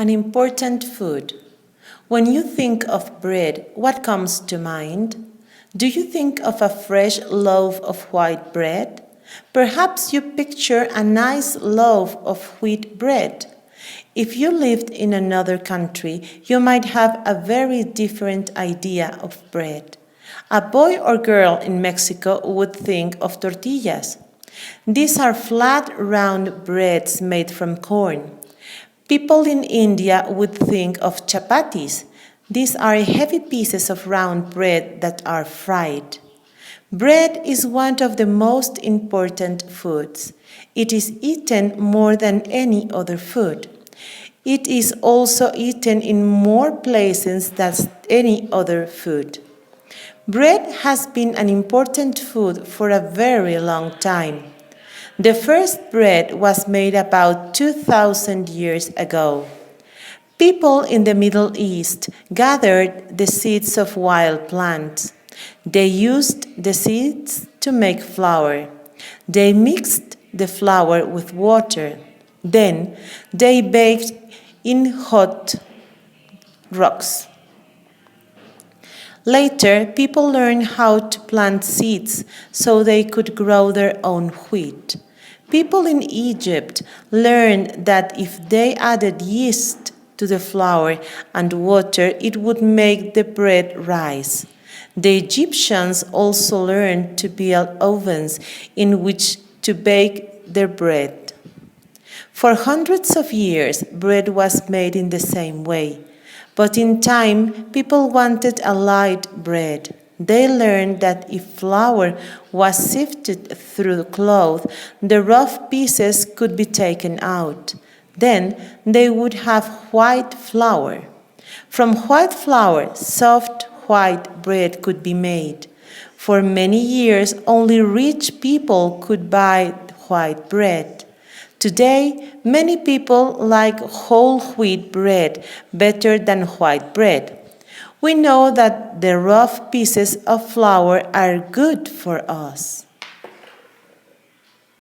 An important food. When you think of bread, what comes to mind? Do you think of a fresh loaf of white bread? Perhaps you picture a nice loaf of wheat bread. If you lived in another country, you might have a very different idea of bread. A boy or girl in Mexico would think of tortillas. These are flat, round breads made from corn. People in India would think of chapatis. These are heavy pieces of round bread that are fried. Bread is one of the most important foods. It is eaten more than any other food. It is also eaten in more places than any other food. Bread has been an important food for a very long time. The first bread was made about 2,000 years ago. People in the Middle East gathered the seeds of wild plants. They used the seeds to make flour. They mixed the flour with water. Then they baked in hot rocks. Later, people learned how to plant seeds so they could grow their own wheat. People in Egypt learned that if they added yeast to the flour and water, it would make the bread rise. The Egyptians also learned to build ovens in which to bake their bread. For hundreds of years, bread was made in the same way. But in time, people wanted a light bread. They learned that if flour was sifted through the cloth, the rough pieces could be taken out. Then they would have white flour. From white flour, soft white bread could be made. For many years, only rich people could buy white bread. Today, many people like whole wheat bread better than white bread. We know that the rough pieces of flour are good for us.